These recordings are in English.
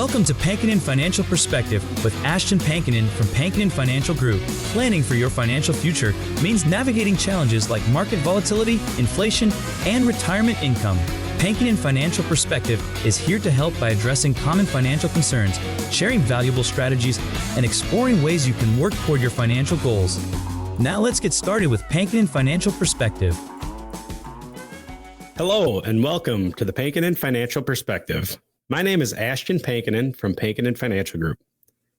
Welcome to Pankinen Financial Perspective with Ashton Pankinen from Pankinen Financial Group. Planning for your financial future means navigating challenges like market volatility, inflation, and retirement income. Pankinen Financial Perspective is here to help by addressing common financial concerns, sharing valuable strategies, and exploring ways you can work toward your financial goals. Now let's get started with Pankinen Financial Perspective. Hello, and welcome to the Pankinen Financial Perspective. My name is Ashton Pankinen from Pankinen Financial Group.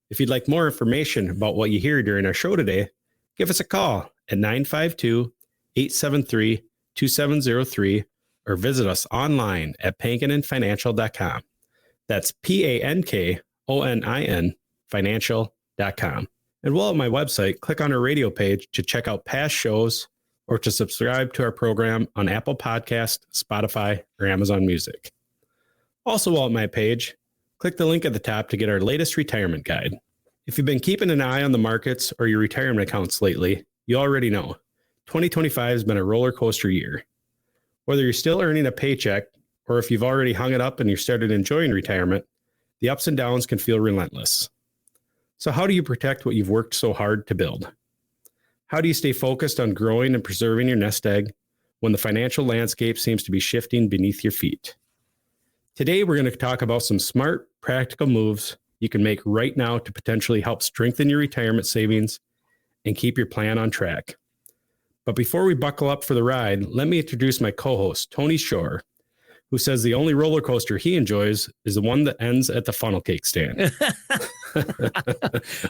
If you'd like more information about what you hear during our show today, give us a call at 952-873-2703 or visit us online at pankinenfinancial.com. That's PANKONIN financial.com. And while at my website, click on our radio page to check out past shows or to subscribe to our program on Apple Podcast, Spotify, or Amazon Music. Also, while at my page, click the link at the top to get our latest retirement guide. If you've been keeping an eye on the markets or your retirement accounts lately, you already know 2025 has been a roller coaster year. Whether you're still earning a paycheck or if you've already hung it up and you started enjoying retirement, the ups and downs can feel relentless. So how do you protect what you've worked so hard to build? How do you stay focused on growing and preserving your nest egg when the financial landscape seems to be shifting beneath your feet? Today, we're going to talk about some smart, practical moves you can make right now to potentially help strengthen your retirement savings and keep your plan on track. But before we buckle up for the ride, let me introduce my co-host, Tony Shore, who says the only roller coaster he enjoys is the one that ends at the funnel cake stand.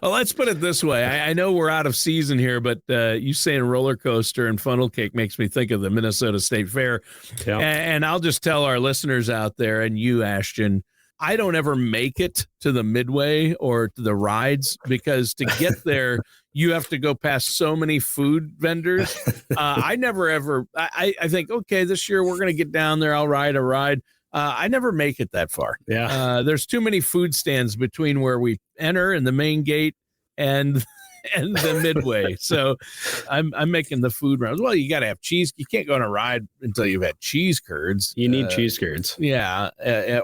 Well, let's put it this way. I know we're out of season here, but you saying roller coaster and funnel cake makes me think of the Minnesota State Fair. Yep. And I'll just tell our listeners out there and you, Ashton, I don't ever make it to the midway or to the rides because to get there, you have to go past so many food vendors. I never ever, I think, okay, this year we're going to get down there. I'll ride a ride. I never make it that far. Yeah. There's too many food stands between where we enter and the main gate and the midway. So I'm making the food rounds. Well, you got to have cheese. You can't go on a ride until you've had cheese curds. You need cheese curds. Yeah.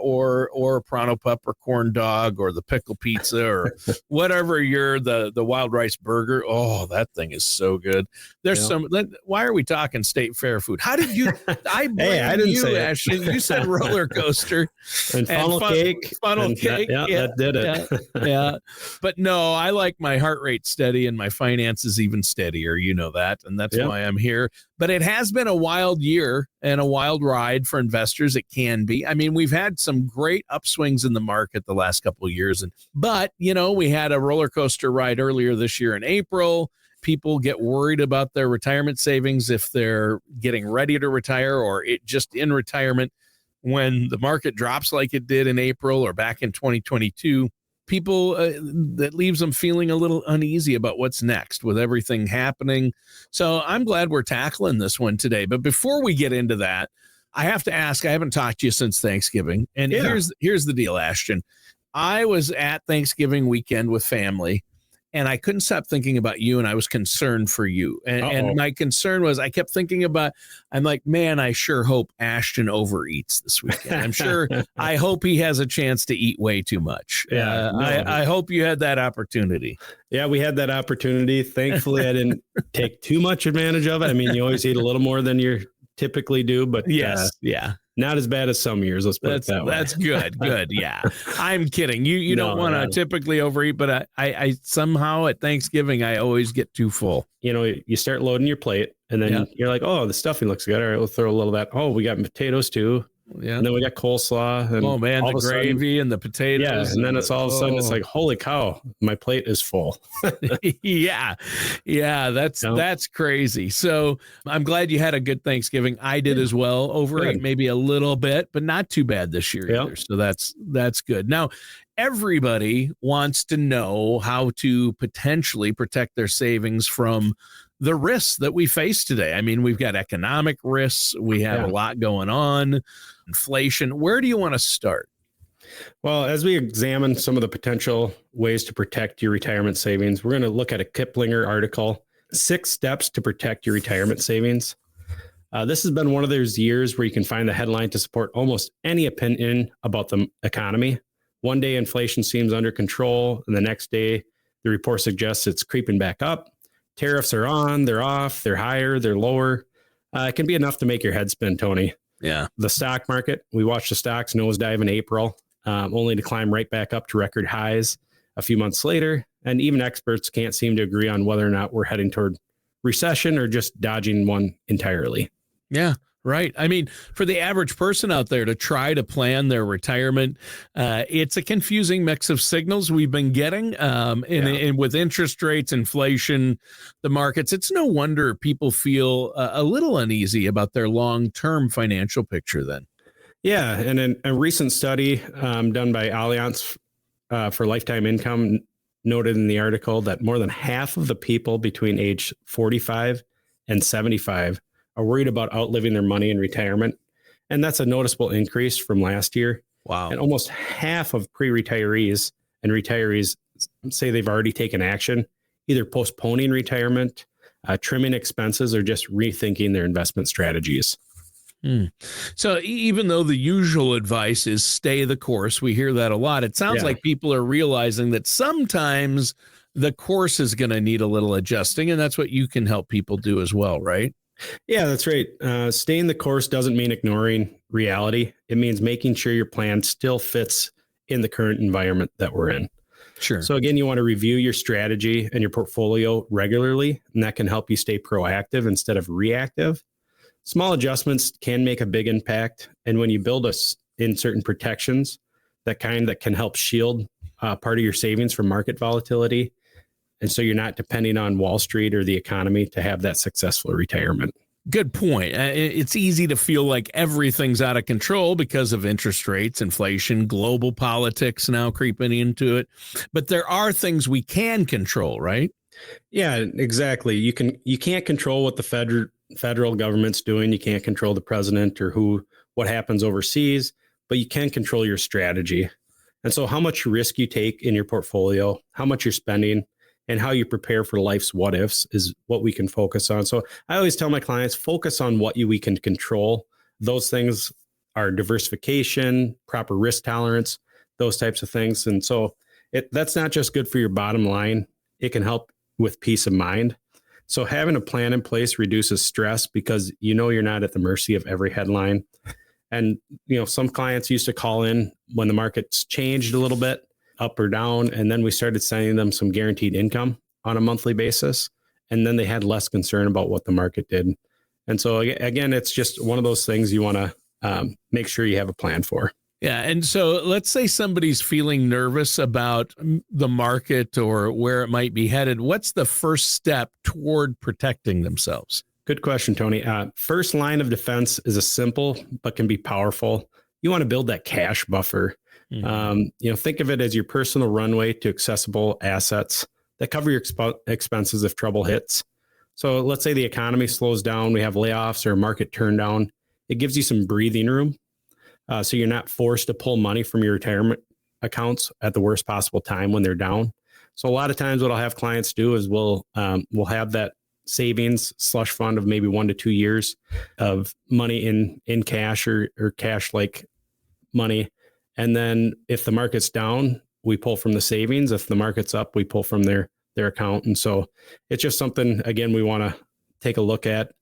Or Pronto Pup or corn dog or the pickle pizza or whatever the wild rice burger. Oh, that thing is so good. There's why are we talking State Fair food? How did you, I didn't say it. Ashton, you said roller coaster and funnel cake. Funnel cake. That did it. Yeah. But no, I like my heart rate steady and my finances even steadier. You know that. And that's why I'm here. But it has been a wild year and a wild ride for investors. It can be. I mean, we've had some great upswings in the market the last couple of years. But, we had a roller coaster ride earlier this year in April. People get worried about their retirement savings if they're getting ready to retire or it just in retirement when the market drops like it did in April or back in 2022. People that leaves them feeling a little uneasy about what's next with everything happening. So I'm glad we're tackling this one today. But before we get into that, I have to ask, I haven't talked to you since Thanksgiving. And here's the deal, Ashton. I was at Thanksgiving weekend with family and I couldn't stop thinking about you and I was concerned for you. And my concern was I kept thinking about, I'm like, man, I sure hope Ashton overeats this weekend. I'm sure, I hope he has a chance to eat way too much. Yeah, I hope you had that opportunity. Yeah, we had that opportunity. Thankfully, I didn't take too much advantage of it. I mean, you always eat a little more than you typically do, but not as bad as some years. Let's put it that way. That's good. Good. Yeah. I'm kidding. You don't want to typically overeat, but I somehow at Thanksgiving, I always get too full. You start loading your plate and then you're like, oh, the stuffing looks good. All right, we'll throw a little of that. Oh, we got potatoes too. Yeah. And then we got coleslaw. And the gravy and the potatoes. Yeah. And then it's all of a sudden it's like, holy cow, my plate is full. Yeah. That's crazy. So I'm glad you had a good Thanksgiving. I did as well. Overate maybe a little bit, but not too bad this year either. So that's good. Now, everybody wants to know how to potentially protect their savings from the risks that we face today. I mean, we've got economic risks. We have a lot going on, inflation. Where do you want to start? Well, as we examine some of the potential ways to protect your retirement savings, we're going to look at a Kiplinger article, 6 Steps to Protect Your Retirement Savings. This has been one of those years where you can find the headline to support almost any opinion about the economy. One day inflation seems under control, and the next day the report suggests it's creeping back up. Tariffs are on, they're off, they're higher, they're lower. It can be enough to make your head spin, Tony. Yeah. The stock market, we watched the stocks nosedive in April, only to climb right back up to record highs a few months later. And even experts can't seem to agree on whether or not we're heading toward recession or just dodging one entirely. Yeah. Right. I mean, for the average person out there to try to plan their retirement, it's a confusing mix of signals we've been getting. And with interest rates, inflation, the markets, it's no wonder people feel a little uneasy about their long-term financial picture then. Yeah. And in a recent study done by Allianz for Lifetime Income noted in the article that more than half of the people between age 45 and 75 are worried about outliving their money in retirement. And that's a noticeable increase from last year. Wow. And almost half of pre-retirees and retirees say they've already taken action, either postponing retirement, trimming expenses, or just rethinking their investment strategies. So even though the usual advice is stay the course, we hear that a lot. It sounds like people are realizing that sometimes the course is going to need a little adjusting, and that's what you can help people do as well, right? Yeah, that's right. Staying the course doesn't mean ignoring reality. It means making sure your plan still fits in the current environment that we're in. Sure. So again, you want to review your strategy and your portfolio regularly, and that can help you stay proactive instead of reactive. Small adjustments can make a big impact. And when you build in certain protections, that can help shield part of your savings from market volatility. And so you're not depending on Wall Street or the economy to have that successful retirement. Good point. It's easy to feel like everything's out of control because of interest rates, inflation, global politics now creeping into it. But there are things we can control, right? Yeah, exactly. You can't control what the federal government's doing. You can't control the president or what happens overseas, but you can control your strategy. And so how much risk you take in your portfolio, how much you're spending, and how you prepare for life's what ifs is what we can focus on. So I always tell my clients, focus on what we can control. Those things are diversification, proper risk tolerance, those types of things. And so that's not just good for your bottom line. It can help with peace of mind. So having a plan in place reduces stress because you're not at the mercy of every headline. And, some clients used to call in when the markets changed a little bit, up or down. And then we started sending them some guaranteed income on a monthly basis. And then they had less concern about what the market did. And so again, it's just one of those things you want to make sure you have a plan for. Yeah. And so let's say somebody's feeling nervous about the market or where it might be headed. What's the first step toward protecting themselves? Good question, Tony. First line of defense is a simple but can be powerful. You want to build that cash buffer. Think of it as your personal runway to accessible assets that cover your expenses if trouble hits. So let's say the economy slows down, we have layoffs or a market turn down. It gives you some breathing room. So you're not forced to pull money from your retirement accounts at the worst possible time when they're down. So a lot of times what I'll have clients do is we'll have that savings slush fund of maybe 1 to 2 years of money in cash or cash like money. And then if the market's down, we pull from the savings. If the market's up, we pull from their account. And so it's just something, again, we want to take a look at.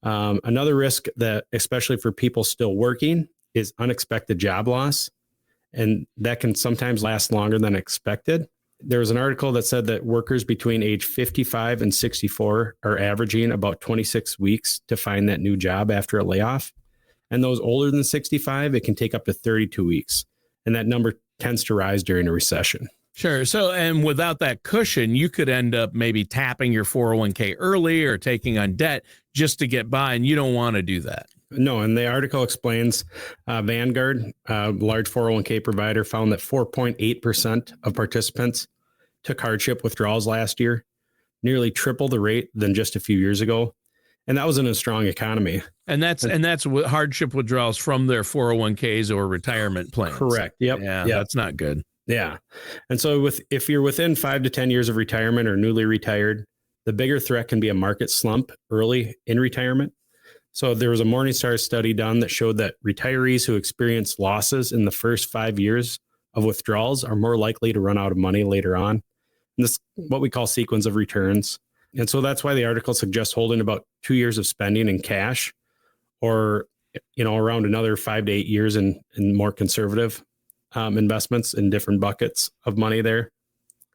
Another risk that, especially for people still working, is unexpected job loss. And that can sometimes last longer than expected. There was an article that said that workers between age 55 and 64 are averaging about 26 weeks to find that new job after a layoff. And those older than 65, it can take up to 32 weeks. And that number tends to rise during a recession. Sure. So, and without that cushion, you could end up maybe tapping your 401k early or taking on debt just to get by. And you don't want to do that. No. And the article explains Vanguard, a large 401k provider, found that 4.8% of participants took hardship withdrawals last year, nearly triple the rate than just a few years ago. And that was in a strong economy. And that's hardship withdrawals from their 401ks or retirement plans. Correct. Yep. Yeah, that's not good. Yeah. And so if you're within 5 to 10 years of retirement or newly retired, the bigger threat can be a market slump early in retirement. So there was a Morningstar study done that showed that retirees who experienced losses in the first 5 years of withdrawals are more likely to run out of money later on. And this what we call sequence of returns. And so that's why the article suggests holding about 2 years of spending in cash, or around another 5 to 8 years in more conservative investments in different buckets of money there.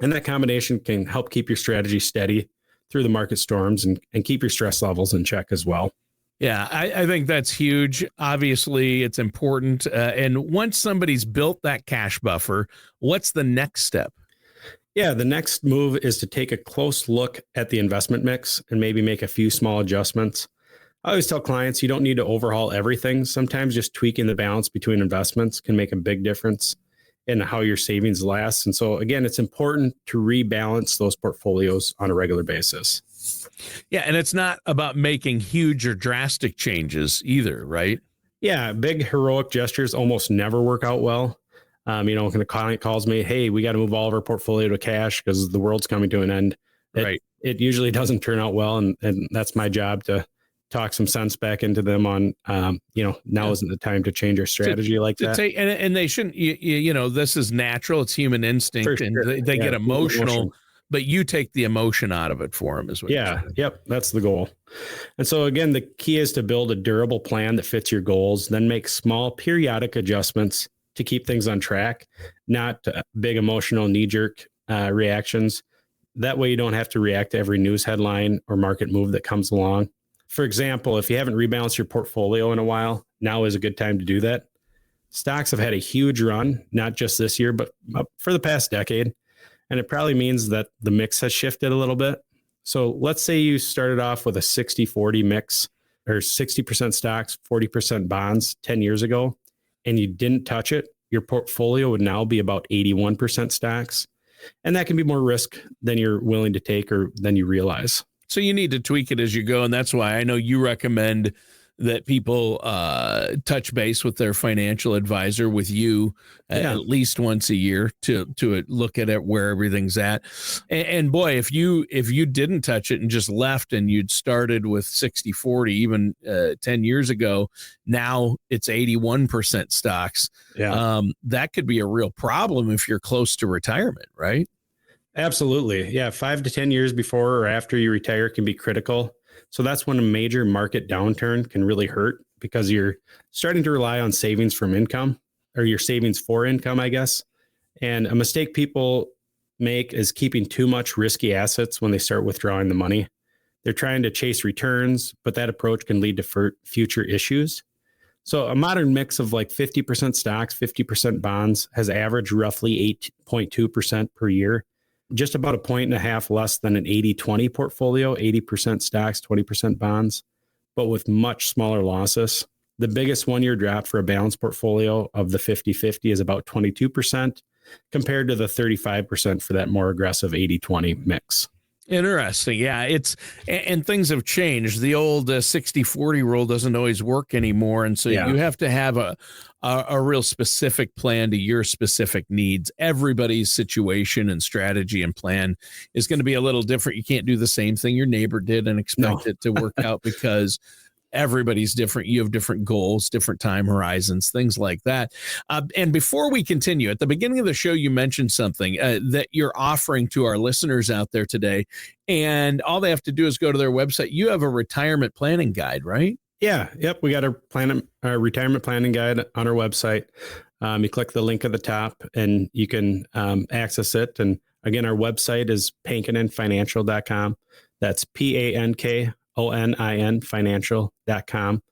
And that combination can help keep your strategy steady through the market storms and keep your stress levels in check as well. Yeah, I think that's huge. Obviously, it's important. And once somebody's built that cash buffer, what's the next step? Yeah, the next move is to take a close look at the investment mix and maybe make a few small adjustments. I always tell clients you don't need to overhaul everything. Sometimes just tweaking the balance between investments can make a big difference in how your savings last. And so again, it's important to rebalance those portfolios on a regular basis. Yeah, and it's not about making huge or drastic changes either, right? Yeah, big heroic gestures almost never work out well. When a client calls me, hey, we got to move all of our portfolio to cash because the world's coming to an end. It usually doesn't turn out well. And that's my job to talk some sense back into them on, now isn't the time to change our strategy that. And they shouldn't, this is natural. It's human instinct. For sure. And they get emotional, but you take the emotion out of it for them as well. Yeah. Yep. That's the goal. And so again, the key is to build a durable plan that fits your goals, then make small periodic adjustments to keep things on track, not big emotional knee-jerk reactions. That way you don't have to react to every news headline or market move that comes along. For example, if you haven't rebalanced your portfolio in a while, now is a good time to do that. Stocks have had a huge run, not just this year, but for the past decade. And it probably means that the mix has shifted a little bit. So let's say you started off with a 60-40 mix, or 60% stocks, 40% bonds 10 years ago, and you didn't touch it. Your portfolio would now be about 81% stocks. And that can be more risk than you're willing to take or than you realize. So you need to tweak it as you go. And that's why I know you recommend that people touch base with their financial advisor, with you at least once a year to look at it, where everything's at. And boy, if you didn't touch it and just left and you'd started with 60-40 even 10 years ago, now it's 81% stocks. Yeah. That could be a real problem if you're close to retirement, right? Absolutely. Yeah. 5 to 10 years before or after you retire can be critical. So that's when a major market downturn can really hurt, because you're starting to rely on savings from income, or your savings for income, I guess. And a mistake people make is keeping too much risky assets when they start withdrawing the money. They're trying to chase returns, but that approach can lead to future issues. So a modern mix of like 50% stocks, 50% bonds has averaged roughly 8.2% per year. Just about 1.5 points less than an 80-20 portfolio, 80% stocks, 20% bonds, but with much smaller losses. The biggest one-year drop for a balanced portfolio of the 50-50 is about 22%, compared to the 35% for that more aggressive 80-20 mix. Interesting. Yeah, and things have changed. The old 60-40 rule doesn't always work anymore. And so you have to have a real specific plan to your specific needs. Everybody's situation and strategy and plan is going to be a little different. You can't do the same thing your neighbor did and expect it to work out, because everybody's different. You have different goals, different time horizons, things like that. And before we continue, at the beginning of the show, you mentioned something that you're offering to our listeners out there today. And all they have to do is go to their website. You have a retirement planning guide, right? Yeah. Yep. We got our retirement planning guide on our website. You click the link at the top and you can access it. And again, our website is pankoninfinancial.com. That's PANKONIN financial.com.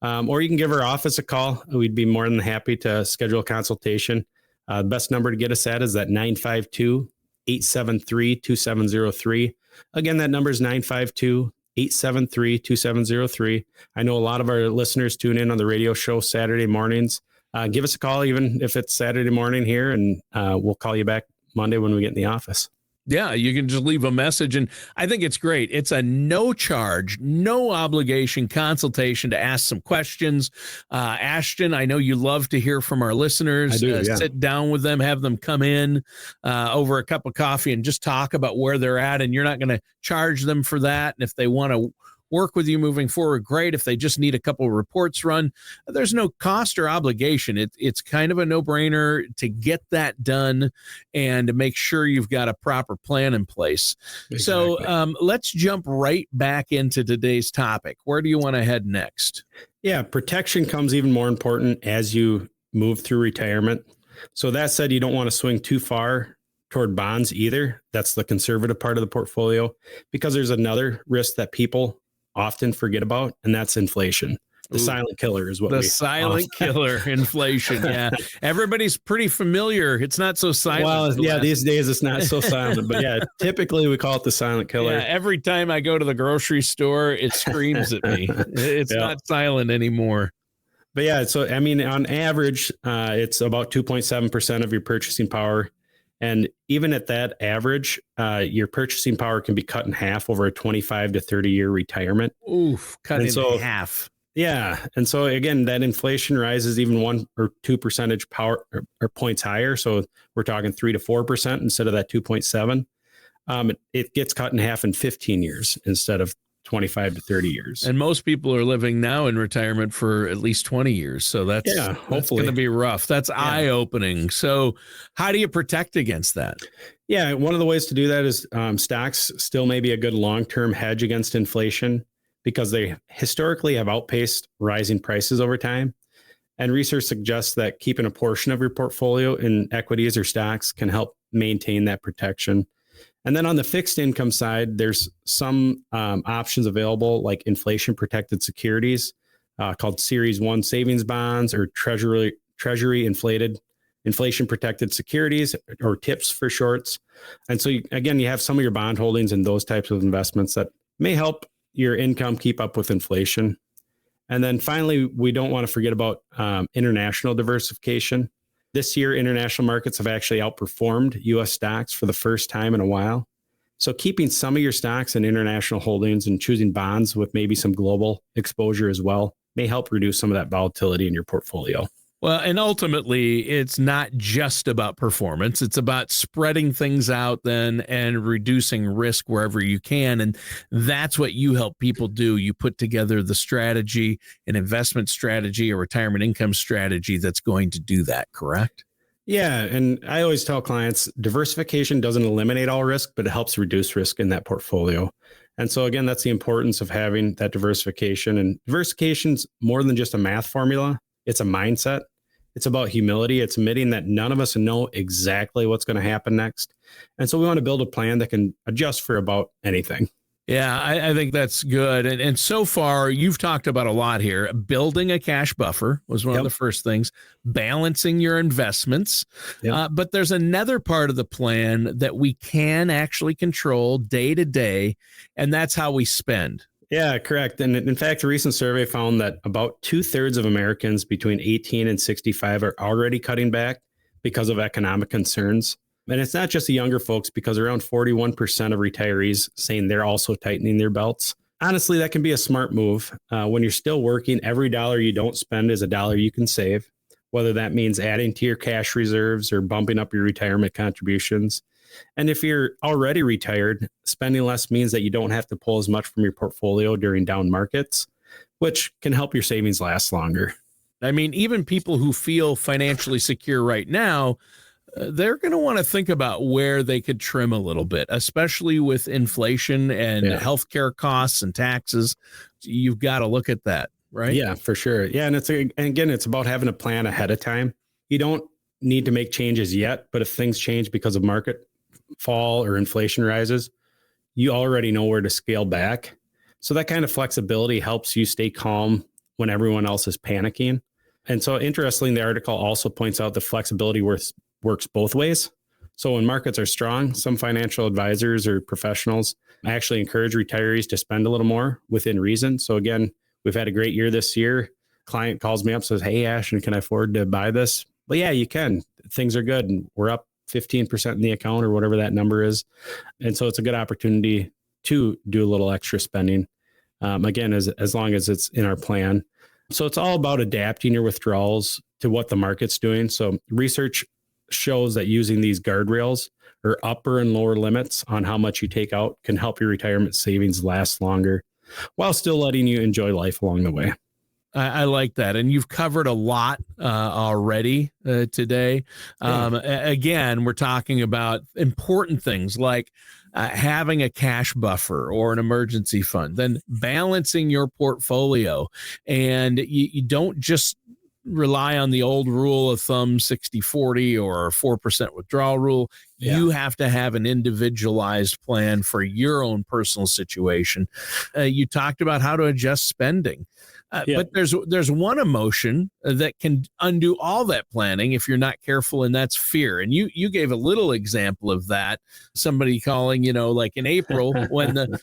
Or you can give our office a call. We'd be more than happy to schedule a consultation. The best number to get us at is that 952-873-2703. Again, that number is 952-873-2703. I know a lot of our listeners tune in on the radio show Saturday mornings. Give us a call, even if it's Saturday morning here, and we'll call you back Monday when we get in the office. Yeah, you can just leave a message. And I think it's great. It's a no charge, no obligation consultation to ask some questions. Ashton, I know you love to hear from our listeners. I do, yeah. Sit down with them, have them come in over a cup of coffee and just talk about where they're at. And you're not going to charge them for that. And if they want to work with you moving forward, great. If they just need a couple of reports run, there's no cost or obligation. It's kind of a no-brainer to get that done and to make sure you've got a proper plan in place. Exactly. So let's jump right back into today's topic. Where do you want to head next? Yeah, protection comes even more important as you move through retirement. So that said, you don't want to swing too far toward bonds either. That's the conservative part of the portfolio, because there's another risk that people often forget about, and that's inflation. The silent killer is what the silent killer, inflation. Yeah. Everybody's pretty familiar. It's not so silent. Well, yeah, these days it's not so silent, but yeah, typically we call it the silent killer. Yeah, every time I go to the grocery store, it screams at me. It's not silent anymore. But yeah, so I mean, on average, it's about 2.7% of your purchasing power. And even at that average, your purchasing power can be cut in half over a 25 to 30 year retirement. Oof, cut in half. Yeah. And so again, that inflation rises even 1 or 2 percentage power or points higher. So we're talking 3 to 4% instead of that 2.7. It gets cut in half in 15 years instead of 25 to 30 years. And most people are living now in retirement for at least 20 years. So that's going to be rough. That's eye-opening. So how do you protect against that? Yeah, one of the ways to do that is stocks still may be a good long-term hedge against inflation because they historically have outpaced rising prices over time. And research suggests that keeping a portion of your portfolio in equities or stocks can help maintain that protection. And then on the fixed income side, there's some options available like inflation protected securities called Series 1 savings bonds or treasury inflation protected securities, or TIPS for shorts. And so you have some of your bond holdings in those types of investments that may help your income keep up with inflation. And then finally, we don't want to forget about international diversification. This year, international markets have actually outperformed U.S. stocks for the first time in a while. So keeping some of your stocks in international holdings and choosing bonds with maybe some global exposure as well may help reduce some of that volatility in your portfolio. Well, and ultimately, it's not just about performance. It's about spreading things out then and reducing risk wherever you can. And that's what you help people do. You put together the strategy, an investment strategy, a retirement income strategy that's going to do that, correct? Yeah. And I always tell clients diversification doesn't eliminate all risk, but it helps reduce risk in that portfolio. And so, again, that's the importance of having that diversification. And diversification's more than just a math formula. It's a mindset. It's about humility. It's admitting that none of us know exactly what's going to happen next. And so we want to build a plan that can adjust for about anything. Yeah, I think that's good. And so far, you've talked about a lot here. Building a cash buffer was one of the first things. Balancing your investments. But there's another part of the plan that we can actually control day to day, and that's how we spend. Yeah, correct. And in fact, a recent survey found that about 2/3 of Americans between 18 and 65 are already cutting back because of economic concerns. And it's not just the younger folks, because around 41% of retirees saying they're also tightening their belts. Honestly, that can be a smart move. When you're still working, every dollar you don't spend is a dollar you can save, whether that means adding to your cash reserves or bumping up your retirement contributions. And if you're already retired, spending less means that you don't have to pull as much from your portfolio during down markets, which can help your savings last longer. I mean, even people who feel financially secure right now, they're going to want to think about where they could trim a little bit, especially with inflation and healthcare costs and taxes. You've got to look at that, right? Yeah, for sure. Yeah. And it's about having a plan ahead of time. You don't need to make changes yet, but if things change because of market fall or inflation rises, you already know where to scale back. So that kind of flexibility helps you stay calm when everyone else is panicking. And so interestingly, the article also points out the flexibility works both ways. So when markets are strong, some financial advisors or professionals actually encourage retirees to spend a little more within reason. So again, we've had a great year this year. Client calls me up, says, "Hey, Ashton, can I afford to buy this?" Well, yeah, you can. Things are good. And we're up 15% in the account or whatever that number is. And so it's a good opportunity to do a little extra spending. Again, as long as it's in our plan. So it's all about adapting your withdrawals to what the market's doing. So research shows that using these guardrails or upper and lower limits on how much you take out can help your retirement savings last longer. while still letting you enjoy life along the way. I like that. And you've covered a lot already today. Again, we're talking about important things like having a cash buffer or an emergency fund, then balancing your portfolio. And you don't just rely on the old rule of thumb 60-40 or 4% withdrawal rule. You have to have an individualized plan for your own personal situation. You talked about how to adjust spending. But there's one emotion that can undo all that planning if you're not careful, and that's fear. And you gave a little example of that. Somebody calling, like in April when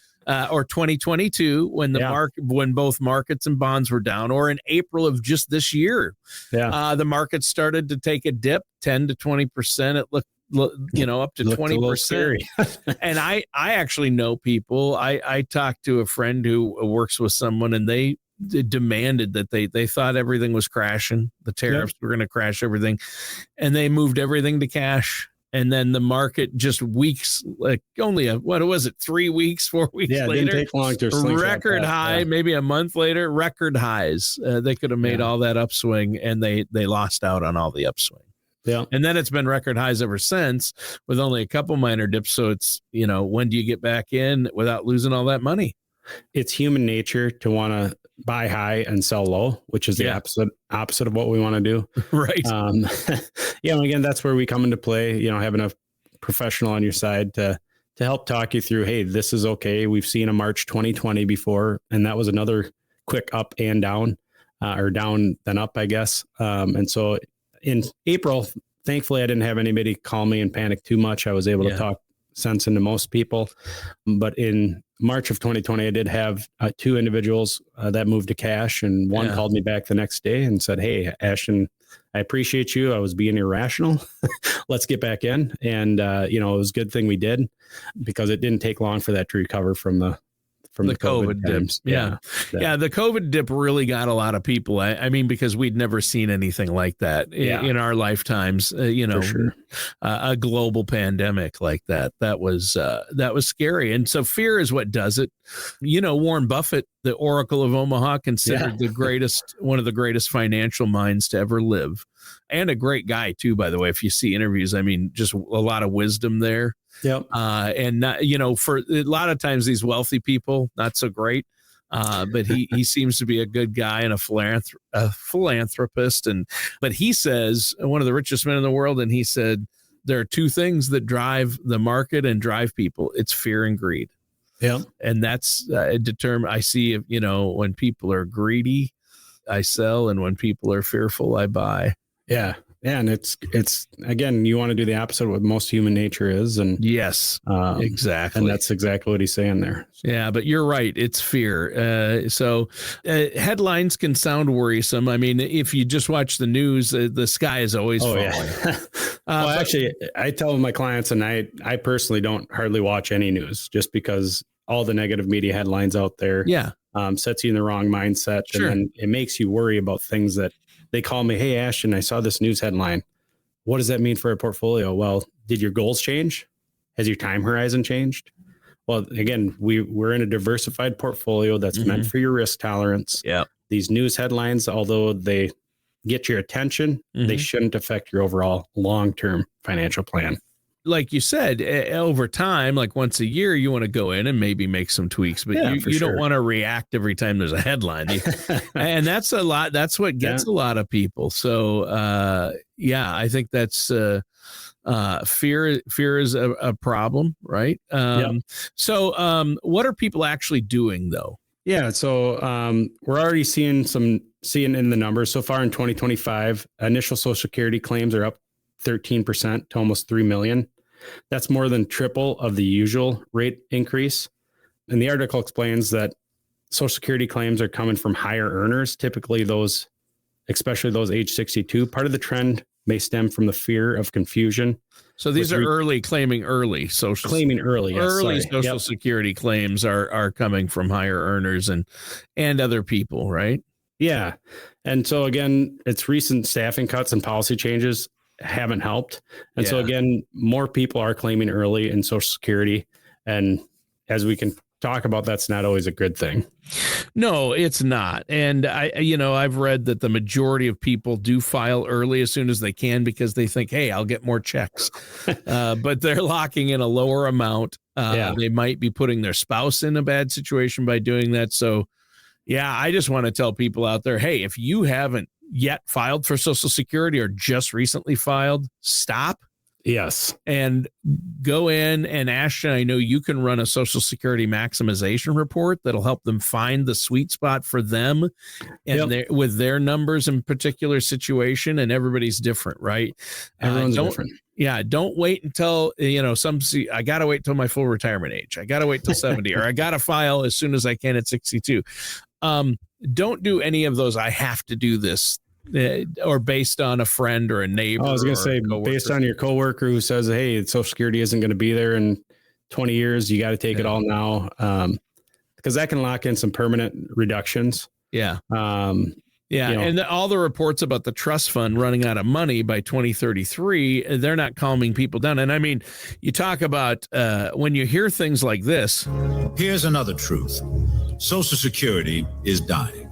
or 2022 when when both markets and bonds were down, or in April of just this year, the market started to take a dip 10 to 20%. It looked up to 20%. And I actually know people. I talked to a friend who works with someone, and they demanded that they thought everything was crashing. The tariffs were going to crash everything. And they moved everything to cash. And then the market just weeks, like only 3 weeks, 4 weeks later. It didn't take long to record high, maybe a month later, record highs. They could have made all that upswing, and they lost out on all the upswing. Yeah. And then it's been record highs ever since with only a couple minor dips. So it's, when do you get back in without losing all that money? It's human nature to want to buy high and sell low, which is the opposite of what we want to do. Right. Again, that's where we come into play, having a professional on your side to help talk you through, hey, this is okay. We've seen a March 2020 before, and that was another quick up and down, or down then up, I guess. And so in April, thankfully, I didn't have anybody call me and panic too much. I was able to talk sense into most people. But in March of 2020, I did have 2 individuals that moved to cash, and one called me back the next day and said, hey, Ashton, I appreciate you. I was being irrational. Let's get back in. And, it was a good thing we did, because it didn't take long for that to recover from the COVID dips. Yeah. The COVID dip really got a lot of people. I mean, because we'd never seen anything like that in our lifetimes, For sure. A global pandemic like that. That was scary. And so fear is what does it. Warren Buffett, the Oracle of Omaha, considered one of the greatest financial minds to ever live, and a great guy too, by the way. If you see interviews, I mean, just a lot of wisdom there. Yep. And not, for a lot of times these wealthy people, not so great. But he seems to be a good guy and a philanthropist. But he says, one of the richest men in the world, and he said, there are 2 things that drive the market and drive people. It's fear and greed. Yeah. And that's determined. I see, when people are greedy, I sell. And when people are fearful, I buy. Yeah. Yeah, and it's again, you want to do the opposite of what most human nature is, and yes, exactly, and that's exactly what he's saying there. Yeah, but you're right; it's fear. So headlines can sound worrisome. I mean, if you just watch the news, the sky is always falling. Yeah. Actually, I tell my clients, and I personally don't hardly watch any news, just because all the negative media headlines out there, sets you in the wrong mindset, and then it makes you worry about things that. They call me, hey, Ashton, I saw this news headline. What does that mean for a portfolio? Well, did your goals change? Has your time horizon changed? Well, again, we're in a diversified portfolio that's meant for your risk tolerance. Yeah. These news headlines, although they get your attention, they shouldn't affect your overall long-term financial plan. Like you said, over time, like once a year, you want to go in and maybe make some tweaks, but you don't want to react every time there's a headline. And that's a lot. That's what gets a lot of people. So, I think that's fear. Fear is a problem, right? So what are people actually doing, though? Yeah. So we're already seeing in the numbers so far in 2025, initial Social Security claims are up 13% to almost 3 million. That's more than triple of the usual rate increase. And the article explains that Social Security claims are coming from higher earners, typically especially those age 62. Part of the trend may stem from the fear of confusion. So these are claiming early social security claims are coming from higher earners and other people, right? Yeah. And so again, it's recent staffing cuts and policy changes haven't helped. And so again, more people are claiming early in Social Security. And as we can talk about, that's not always a good thing. No, it's not. And I've read that the majority of people do file early as soon as they can because they think, hey, I'll get more checks. But they're locking in a lower amount. They might be putting their spouse in a bad situation by doing that. So, yeah, I just want to tell people out there, hey, if you haven't yet filed for Social Security or just recently filed, stop. Yes. And go in, and Ashton, I know you can run a Social Security maximization report that'll help them find the sweet spot for them and with their numbers in particular situation. And everybody's different, right? Everyone's different. Yeah. Don't wait until, I got to wait till my full retirement age. I got to wait till 70, or I got to file as soon as I can at 62. Don't do any of those. I have to do this. Or based on a friend or a neighbor. I was going to say, based on your coworker who says, hey, Social Security isn't going to be there in 20 years. You got to take it all now. Because that can lock in some permanent reductions. Yeah. And all the reports about the trust fund running out of money by 2033, they're not calming people down. And I mean, you talk about when you hear things like this. Here's another truth. Social Security is dying.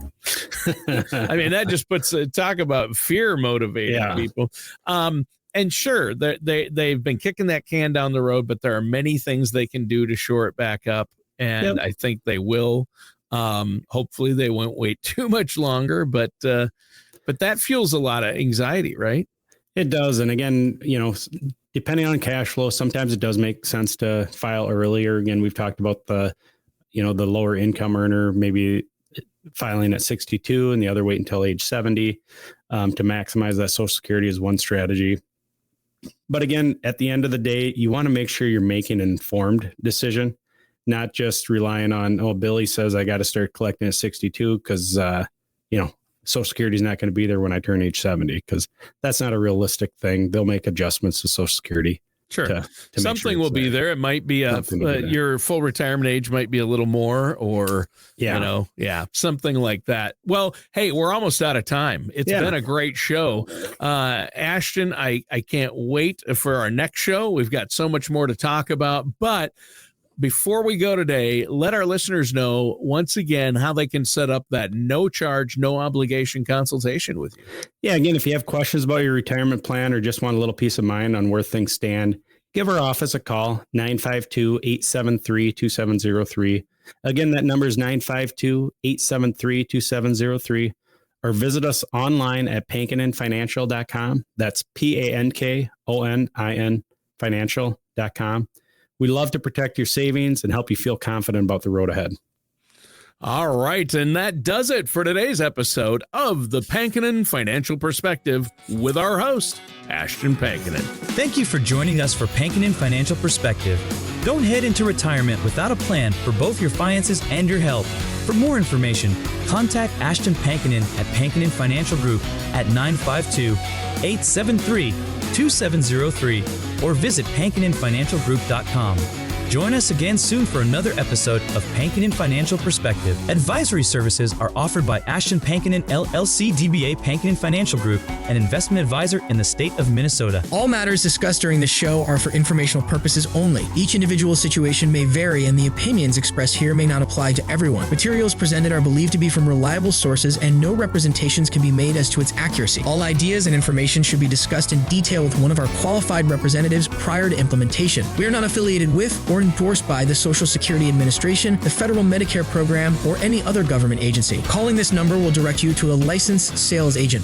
I mean, that just puts talk about fear motivating people. And sure, they've been kicking that can down the road, but there are many things they can do to shore it back up. And I think they will. Hopefully they won't wait too much longer, but that fuels a lot of anxiety, right? It does. And again, depending on cash flow, sometimes it does make sense to file earlier. Again, we've talked about the lower income earner, maybe filing at 62 and the other wait until age 70 to maximize that Social Security is one strategy. But again, at the end of the day, you want to make sure you're making an informed decision, not just relying on, Billy says I got to start collecting at 62 because, Social Security is not going to be there when I turn age 70, because that's not a realistic thing. They'll make adjustments to Social Security. Sure. To something will be there. It might be your full retirement age might be a little more, or, something like that. Well, hey, we're almost out of time. It's been a great show. Ashton, I can't wait for our next show. We've got so much more to talk about, but before we go today, let our listeners know once again how they can set up that no charge, no obligation consultation with you. Yeah, again, if you have questions about your retirement plan or just want a little peace of mind on where things stand, give our office a call, 952-873-2703. Again, that number is 952-873-2703, or visit us online at pankininfinancial.com. That's PANKONIN financial.com. We love to protect your savings and help you feel confident about the road ahead. All right. And that does it for today's episode of the Pankinen Financial Perspective with our host, Ashton Pankinen. Thank you for joining us for Pankinen Financial Perspective. Don't head into retirement without a plan for both your finances and your health. For more information, contact Ashton Pankinen at Pankinen Financial Group at 952-873-2703 or visit pankininfinancialgroup.com. Join us again soon for another episode of Pankinen Financial Perspective. Advisory services are offered by Ashton Pankinen LLC DBA Pankinen Financial Group, an investment advisor in the state of Minnesota. All matters discussed during the show are for informational purposes only. Each individual situation may vary, and the opinions expressed here may not apply to everyone. Materials presented are believed to be from reliable sources, and no representations can be made as to its accuracy. All ideas and information should be discussed in detail with one of our qualified representatives prior to implementation. We are not affiliated with or endorsed by the Social Security Administration, the Federal Medicare Program, or any other government agency. Calling this number will direct you to a licensed sales agent.